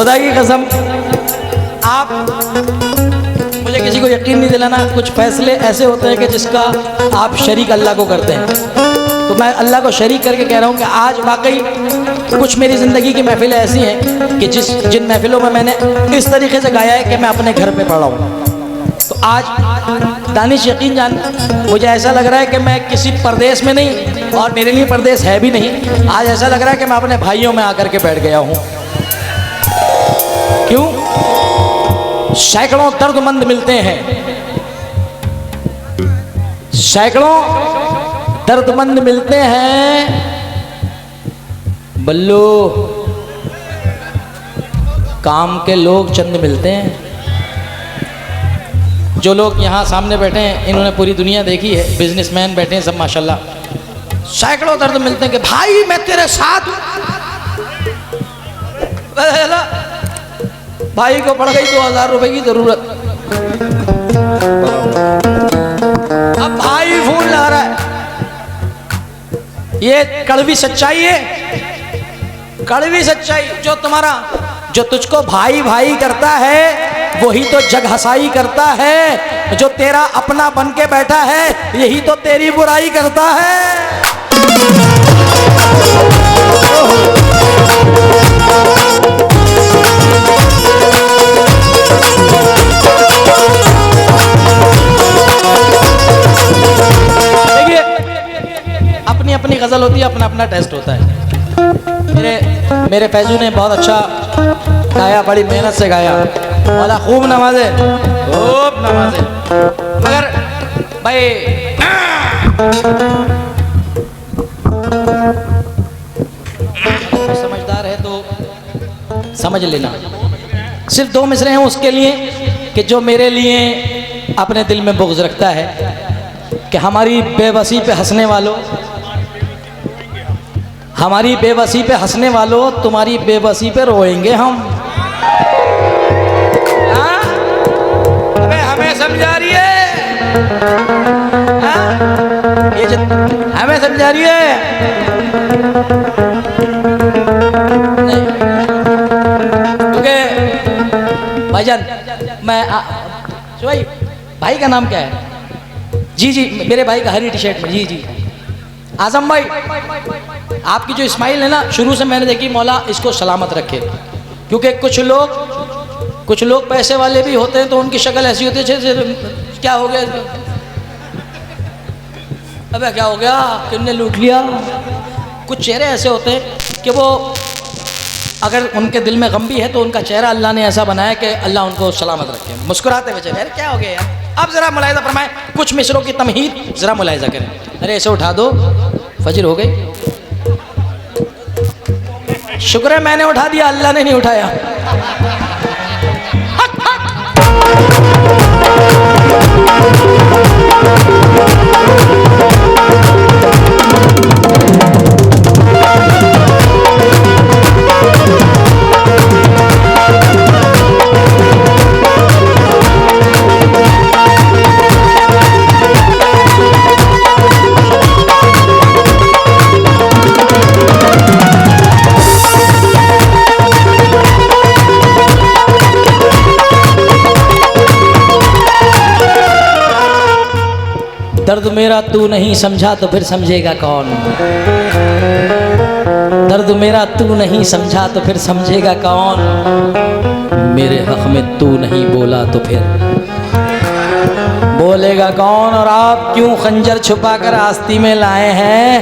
खुदा की कसम, आप मुझे किसी को यकीन नहीं दिलाना, कुछ फैसले ऐसे होते हैं कि जिसका आप शरीक अल्लाह को करते हैं। तो मैं अल्लाह को शरीक करके कह रहा हूँ कि आज वाकई कुछ मेरी ज़िंदगी की महफिलें ऐसी हैं कि जिन महफिलों में मैंने इस तरीके से गाया है कि मैं अपने घर पे पढ़ा हूँ। तो आज दानिश यकीन जान, मुझे ऐसा लग रहा है कि मैं किसी परदेश में नहीं, और मेरे लिए परदेश है भी नहीं। आज ऐसा लग रहा है कि मैं अपने भाइयों में आकर के बैठ गया हूँ। क्यों? सैकड़ों दर्दमंद मिलते हैं, सैकड़ों दर्दमंद मिलते हैं बल्लू, काम के लोग चंद मिलते हैं। जो लोग यहाँ सामने बैठे हैं इन्होंने पूरी दुनिया देखी है, बिजनेसमैन बैठे हैं सब माशाल्लाह। सैकड़ों दर्द मिलते हैं कि भाई मैं तेरे साथ हूं। भाई को पड़ गई 2000 रुपए की जरूरत, अब भाई फोन लगा रहा है। ये कड़वी सच्चाई है, कड़वी सच्चाई। जो तुझको भाई भाई करता है वही तो जग हसाई करता है। जो तेरा अपना बन के बैठा है यही तो तेरी बुराई करता है। देखिए, अपनी अपनी गजल होती है, अपना अपना टेस्ट होता है। मेरे फैजू ने बहुत अच्छा गाया, बड़ी मेहनत से गाया, वाला खूब नमाजे, खूब नमाजे। मगर भाई समझदार है तो समझ लेना। सिर्फ 2 मिसरे हैं उसके लिए कि जो मेरे लिए अपने दिल में बुग़्ज़ रखता है कि हमारी बेबसी पे हंसने वालों, हमारी बेबसी पे हंसने वालों, तुम्हारी बेबसी पे रोएंगे हम। अबे हमें समझा रही है, ये हमें समझा रही है नहीं? क्योंकि भाईजान मैं भाई का नाम क्या है? जी जी, मेरे भाई का हरी टी-शर्ट में। जी जी, आजम भाई, आपकी जो स्माइल है ना, शुरू से मैंने देखी, मौला इसको सलामत रखे। क्योंकि कुछ लोग पैसे वाले भी होते हैं तो उनकी शक्ल ऐसी होती है जैसे क्या हो गया, अबे क्या हो गया, किसने लूट लिया। कुछ चेहरे ऐसे होते हैं कि वो अगर उनके दिल में गम भी है तो उनका चेहरा अल्लाह ने ऐसा बनाया कि अल्लाह उनको सलामत रखे, मुस्कुराते हुए चेहरे। क्या हो गया यार, अब जरा मुलाहिजा फरमाएं, कुछ मिसरों की तमहीद जरा मुलाहिजा करें। अरे ऐसे उठा दो, फजर हो गई। शुक्र है मैंने उठा दिया, अल्लाह ने नहीं उठाया। दर्द मेरा तू नहीं समझा तो फिर समझेगा कौन? दर्द मेरा तू नहीं समझा तो फिर समझेगा कौन? मेरे हक में तू नहीं बोला तो फिर बोलेगा कौन? और आप क्यों खंजर छुपा कर आस्ती में लाए हैं?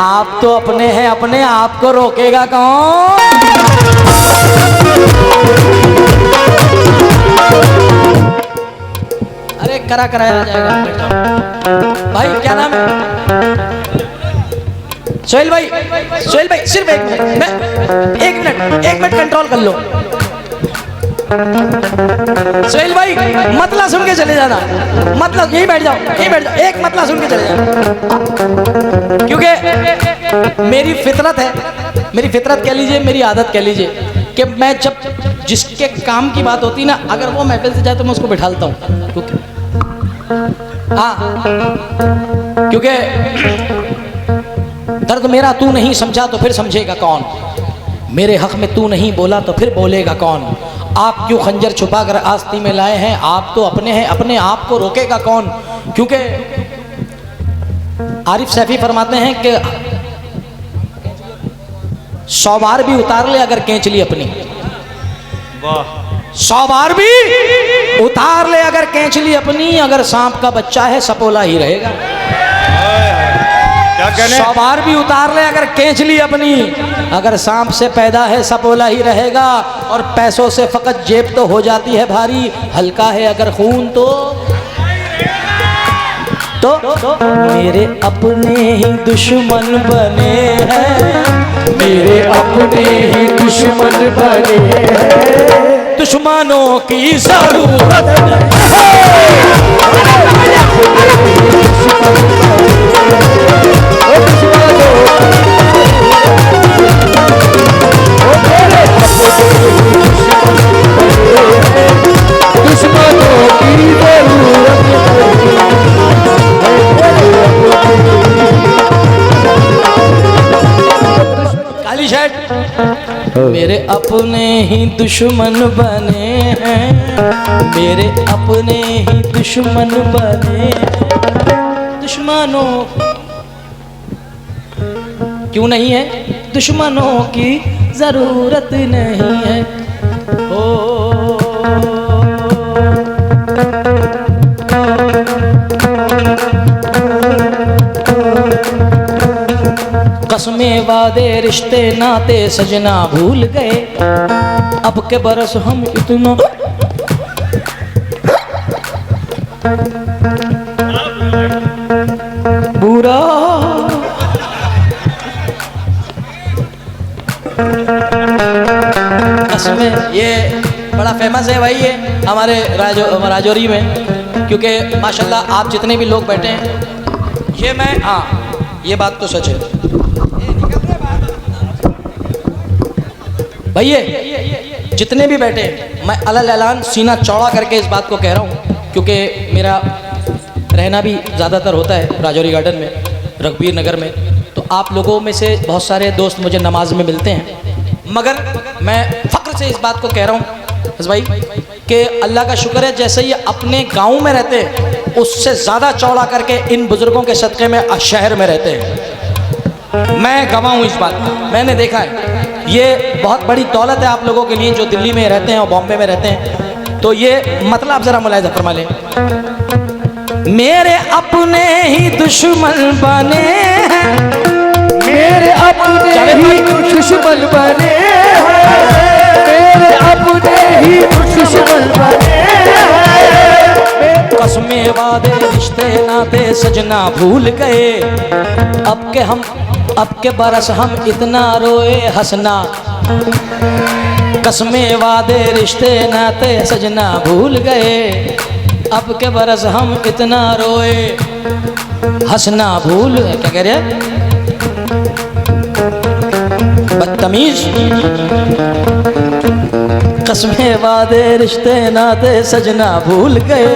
आप तो अपने हैं, अपने आप को रोकेगा कौन? अरे कराया जाएगा। भाई क्या नाम है? सोहेल भाई, सोहेल भाई सिर्फ एक मिनट कंट्रोल कर लो। सोहेल भाई मतला सुन के चले जाना, मतलब यहीं बैठ जाओ, एक मतला सुन के चले जाना। क्योंकि मेरी फितरत है, मेरी फितरत कह लीजिए, मेरी आदत कह लीजिए कि मैं जब जिसके काम की बात होती ना, अगर वो महफिल से जाए तो मैं उसको बिठालता हूँ। क्योंकि दर्द मेरा तू नहीं समझा तो फिर समझेगा कौन? मेरे हक में तू नहीं बोला तो फिर बोलेगा कौन। आप क्यों खंजर छुपा कर आस्ती में लाए हैं, आप तो अपने हैं, अपने आप को रोकेगा कौन। क्योंकि आरिफ सैफी फरमाते हैं कि 100 बार भी उतार ले अगर केंच ली अपनी, 100 बार भी उतार ले अगर केंच ली अपनी, अगर सांप का बच्चा है सपोला ही रहेगा। 100 बार भी उतार ले अगर केंच ली अपनी, अगर सांप से पैदा है सपोला ही रहेगा। और पैसों से फकत जेब तो हो जाती है भारी, हल्का है अगर खून तो मेरे अपने ही दुश्मन बने हैं, मेरे अपने ही दुश्मन बने हैं, दुश्मनों की जरूरत मेरे अपने ही दुश्मन बने हैं, मेरे अपने ही दुश्मन बने। दुश्मनों क्यों नहीं है, दुश्मनों की जरूरत नहीं है। कसमें वादे रिश्ते नाते सजना भूल गए, अब के बरस हम इतना बुरा। कसमें ये बड़ा फेमस है भाई, ये हमारे राजौरी में, क्योंकि माशाल्लाह आप जितने भी लोग बैठे हैं, ये मैं ये बात तो सच है भैया, जितने भी बैठे मैं अलल ऐलान सीना चौड़ा करके इस बात को कह रहा हूँ, क्योंकि मेरा रहना भी ज़्यादातर होता है राजौरी गार्डन में, रघबीर नगर में। तो आप लोगों में से बहुत सारे दोस्त मुझे नमाज में मिलते हैं, मगर मैं फ़ख्र से इस बात को कह रहा हूँ बस भाई कि अल्लाह का शुक्र है, जैसे ये अपने गाँव में रहते हैं उससे ज़्यादा चौड़ा करके इन बुज़ुर्गों के सदक़े में शहर में रहते हैं। मैं गवाह हूँ इस बात का, मैंने देखा है। ये बहुत बड़ी दौलत है आप लोगों के लिए जो दिल्ली में रहते हैं और बॉम्बे में रहते हैं। तो ये मतलब आप ज़रा मुलाहिज़ा फरमा लें। मेरे अपने ही दुश्मन बने हैं, मेरे अपने ही दुश्मन बने हैं, मेरे अपने ही दुश्मन बने हैं। कसमें वादे रिश्ते नाते सजना भूल गए, अब के बरस हम इतना रोए हंसना। कसमें वादे रिश्ते नाते सजना भूल गए, अब के बरस हम इतना रोए हंसना भूल। क्या कह रहे हैं बदतमीज। कसमें वादे रिश्ते नाते सजना भूल गए,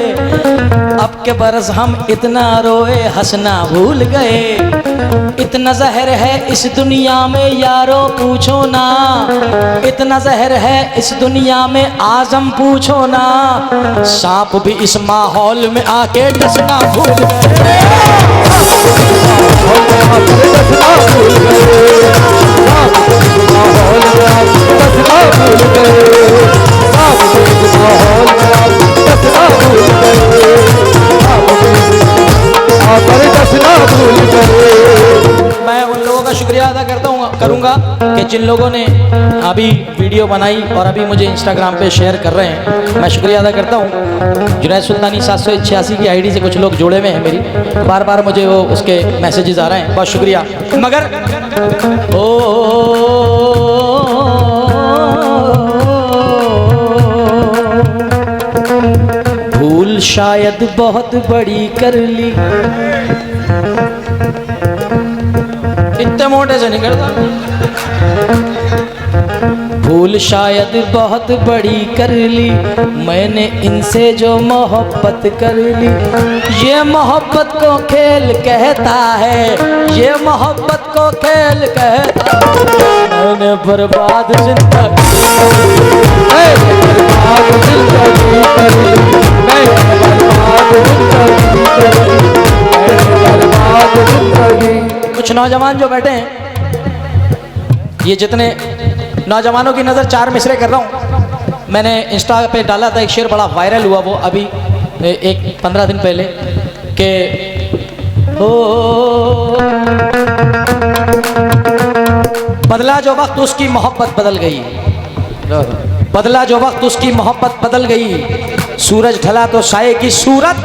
अब के बरस हम इतना रोए हंसना भूल गए। इतना जहर है इस दुनिया में यारो पूछो ना, इतना जहर है इस दुनिया में आजम पूछो ना। सांप भी इस माहौल में आके डसना भूल गए। मैं उन लोगों का शुक्रिया अदा करूंगा कि जिन लोगों ने अभी वीडियो बनाई और अभी मुझे इंस्टाग्राम पे शेयर कर रहे हैं, मैं शुक्रिया अदा करता हूं। जुनैद सुल्तानी 786 की आईडी से कुछ लोग जुड़े हुए हैं मेरी, बार बार मुझे वो उसके मैसेजेस आ रहे हैं, बहुत शुक्रिया। मगर भूल शायद बहुत बड़ी कर ली, इतने मोटे से नहीं करता। भूल शायद बहुत बड़ी कर ली मैंने इनसे जो मोहब्बत कर ली। ये मोहब्बत को खेल कहता है, ये मोहब्बत को खेल कहता है। मैंने बर्बाद जिंदगी कुछ नौजवान जो बैठे हैं, ये जितने नौजवानों की नज़र चार मिसरे कर रहा हूँ। मैंने इंस्टा पे डाला था एक शेर, बड़ा वायरल हुआ वो अभी एक 15 दिन पहले कि बदला जो वक्त उसकी मोहब्बत बदल गई, बदला जो वक्त उसकी मोहब्बत बदल गई। सूरज ढला तो साये की सूरत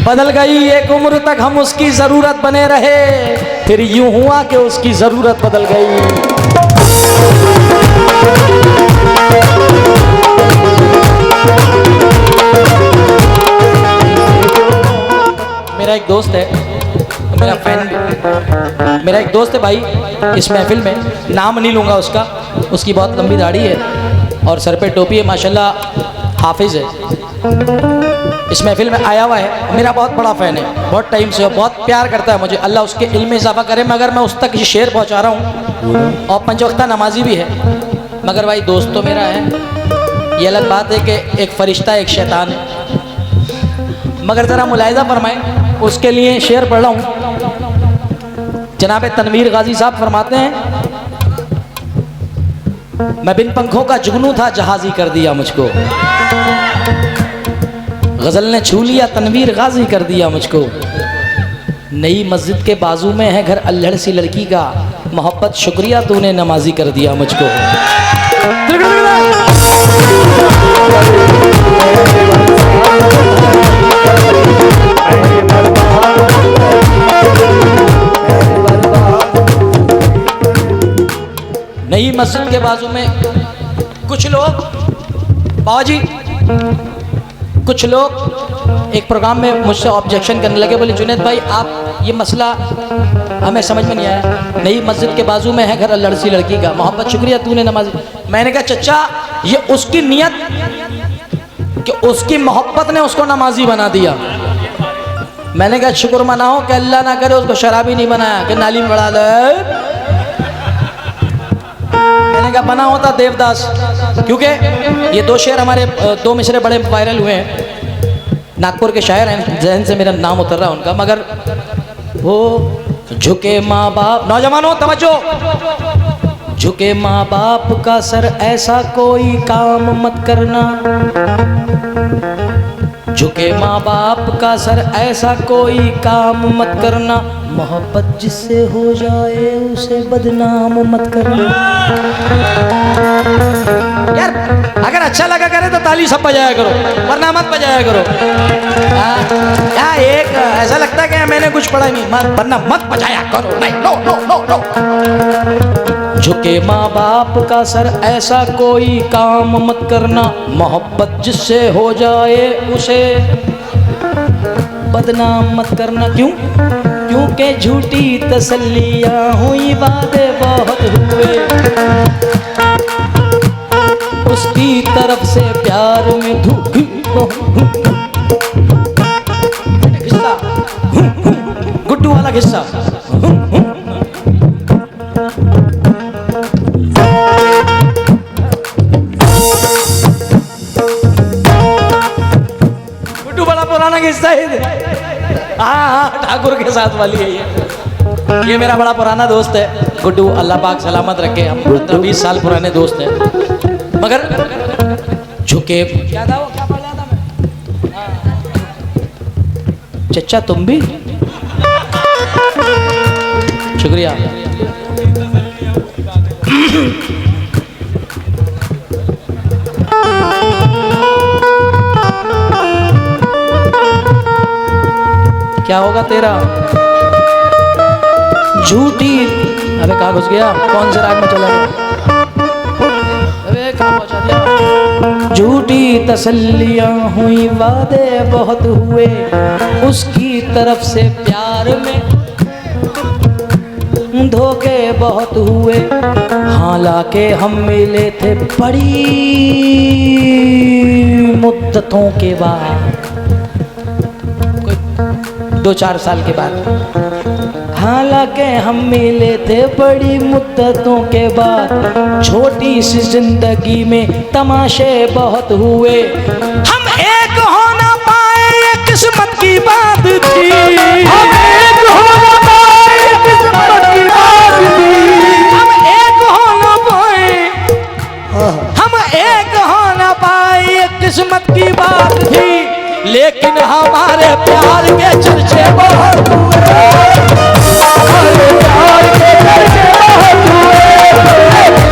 बदल गई। एक उम्र तक हम उसकी ज़रूरत बने रहे, फिर यूं हुआ कि उसकी ज़रूरत बदल गई। मेरा एक दोस्त है, मेरा फैन भी, मेरा एक दोस्त है भाई इस महफिल में, नाम नहीं लूँगा उसका, उसकी बहुत लंबी दाढ़ी है और सर पे टोपी है, माशाल्लाह हाफिज़ है। इस महफिल में आया हुआ है, मेरा बहुत बड़ा फ़ैन है, बहुत टाइम से, बहुत प्यार करता है मुझे। अल्लाह उसके इल्म में इजाफा करे। मगर मैं उस तक ये शेर पहुँचा रहा हूँ और 5 वक्ता नमाजी भी है, मगर भाई दोस्त तो मेरा है। ये अलग बात है कि एक फ़रिश्ता एक शैतान है, मगर ज़रा मुलाहिज़ा फरमाएं, उसके लिए शेर पढ़ रहा हूँ। जनाब तनवीर गाजी साहब फरमाते हैं, मैं बिन पंखों का जुगनू था जहाज़ी कर दिया मुझको, गज़ल ने छू लिया तनवीर गाजी कर दिया मुझको। नई मस्जिद के बाजू में है घर अल्हड़ सी लड़की का, मोहब्बत शुक्रिया तूने नमाजी कर दिया मुझको। नई मस्जिद के बाजू में कुछ लोग, बाबा जी कुछ लोग एक प्रोग्राम में मुझसे ऑब्जेक्शन करने लगे, बोले जुनैद भाई आप ये मसला हमें समझ में नहीं आया, नई मस्जिद के बाजू में है घर लड़सी लड़की का, मोहब्बत शुक्रिया तूने नमाज। मैंने कहा चचा ये उसकी नियत कि उसकी मोहब्बत ने उसको नमाजी बना दिया। मैंने कहा शुक्र मनाओ कि अल्लाह ना करे उसको शराबी नहीं बनाया कि नाली में बढ़ा दे। मैंने कहा बना होता देवदास, क्योंकि ये 2 शेर हमारे 2 मिसरे बड़े वायरल हुए हैं, नागपुर के शायर हैं, जहन से मेरा नाम उतर रहा है उनका, मगर वो झुके माँ बाप, नौजवानों तवज्जो, झुके माँ बाप का सर ऐसा कोई काम मत करना, झुके माँ बाप का सर ऐसा कोई काम मत करना, मोहब्बत जिससे हो जाए उसे बदनाम मत करना। यार अगर अच्छा लगा करे तो ताली सब बजाया करो, वरना मत बजाया करो। क्या एक ऐसा लगता है कि मैंने कुछ पढ़ा नहीं, वरना मत बजाया करो। नहीं, नो नो नो नो। झुके माँ बाप का सर ऐसा कोई काम मत करना, मोहब्बत जिससे हो जाए उसे बदनाम मत करना। क्यों? क्योंकि झूठी तसल्लियाँ हुई, वादे बहुत हुए, उसकी तरफ से प्यार में धोखे हिस्सा, गुड्डू वाला हिस्सा। गुड्डू बड़ा पुराना किस्सा है, हाँ ठाकुर के साथ वाली है ये मेरा बड़ा पुराना दोस्त है गुड्डू, अल्लाह पाक सलामत रखे। हम 15-20 साल पुराने दोस्त हैं। मगर झुके क्या था वो, क्या पढ़ा था मैं? चचा तुम भी शुक्रिया। क्या होगा तेरा झूठी, अबे कहाँ घुस गया, कौन से राग में चला गया, अबे कहाँ पहुंचा दिया। झूठी तसल्लियाँ हुई, वादे बहुत हुए, उसकी तरफ से प्यार में धोखे बहुत हुए, हालांकि हम मिले थे बड़ी मुद्दतों के बाद, 2-4 साल के बाद। हालांकि हम मिले थे बड़ी मुद्दतों के बाद, छोटी सी जिंदगी में तमाशे बहुत हुए। हम एक हो ना पाए ये किस्मत की बात थी, हम एक हो ना पाए किस्मत की बात थी, हम एक हो ना पाए, हम एक हो ना पाए ये किस्मत की बात थी। लेकिन हमारे प्यार के चर्चे बहुत हुए, हमारे प्यार के चर्चे बहुत हुए,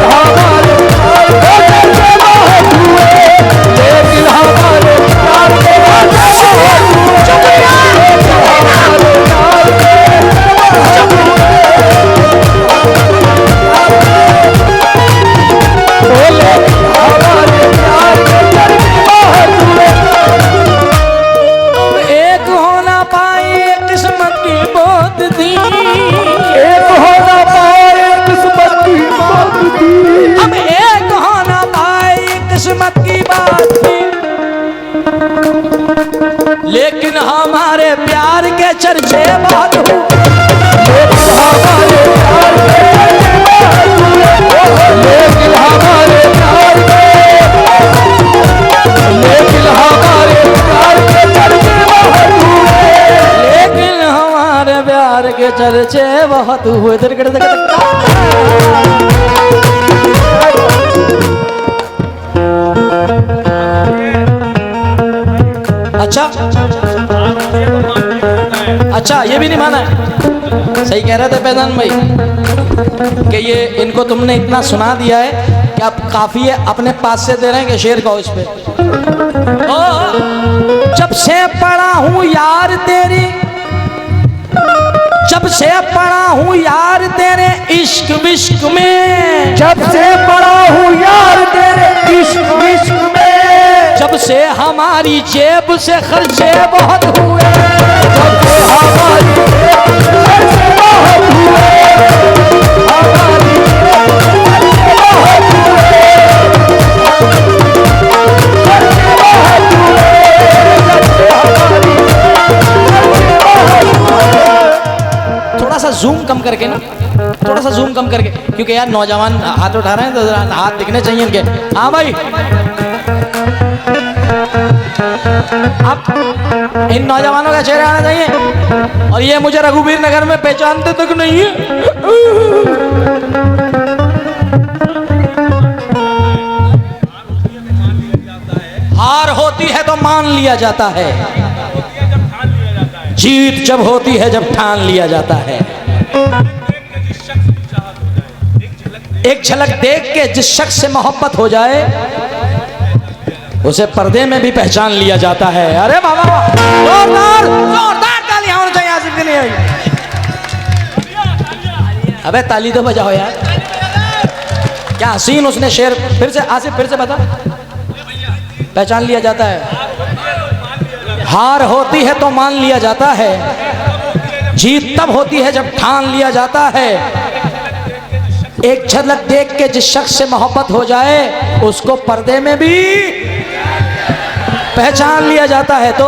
हमारे प्यार के चर्चे बहुत हुए, लेकिन हमारे प्यार के चर्चे बहुत हुए, हमारे प्यार के बोले हमारे प्यार के चर्चे बहुत हुए। एक होना पाए किस्मत की बात थी, एक होना पाए किस्मत की बात थी, हम एक होना पाए किस्मत की बात थी। लेकिन हमारे प्यार के चर्चे बहुत हुए, लेकिन हमारे प्यार के चर्चे बहुत हुए, लेकिन हमारे प्यार के, लेकिन हमारे प्यार के चर्चे बहुत हुए, लेकिन हमारे प्यार के चर्चे बहुत हुए। अच्छा ये भी नहीं माना है। सही कह रहे थे पैदान भाई कि ये इनको तुमने इतना सुना दिया है कि अब काफी है, अपने पास से दे रहे हैं कि शेर गाओ इस पे। जब से पड़ा हूँ यार तेरी, जब से पड़ा हूँ यार तेरे इश्क विश्क में, जब से पड़ा हूँ यार तेरे इश्क विश्क में, जब से हमारी जेब से खर्चे बहुत हुए, जब से हमारी जेब से खर्चे बहुत हुए, हमारी जेब से खर्चे बहुत हुए, खर्चे बहुत हुए, जब से हमारी जेब से खर्चे बहुत हुए। थोड़ा सा जूम कम करके ना, थोड़ा सा जूम कम करके, क्योंकि यार नौजवान हाथ उठा रहे हैं तो हाथ दिखने चाहिए इनके। हाँ भाई, अब इन नौजवानों का चेहरा आना चाहिए। और ये मुझे रघुवीर नगर में पहचानते तक नहीं है। हार होती है तो मान लिया जाता है, जीत जब होती है जब ठान लिया जाता है। एक झलक देख के जिस शख्स से मोहब्बत हो जाए उसे पर्दे में भी पहचान लिया जाता है। अरे बाबा, जोरदार जोरदार तालियां होनी चाहिए आसिफ के लिए। अबे ताली तो बजाओ यार। क्या हसीन उसने शेर, फिर से आसिफ फिर से बता। पहचान लिया जाता है, हार होती है तो मान लिया जाता है, जीत तब होती है जब ठान लिया जाता है। एक झलक देख के जिस शख्स से मोहब्बत हो जाए उसको पर्दे में भी पहचान लिया जाता है। तो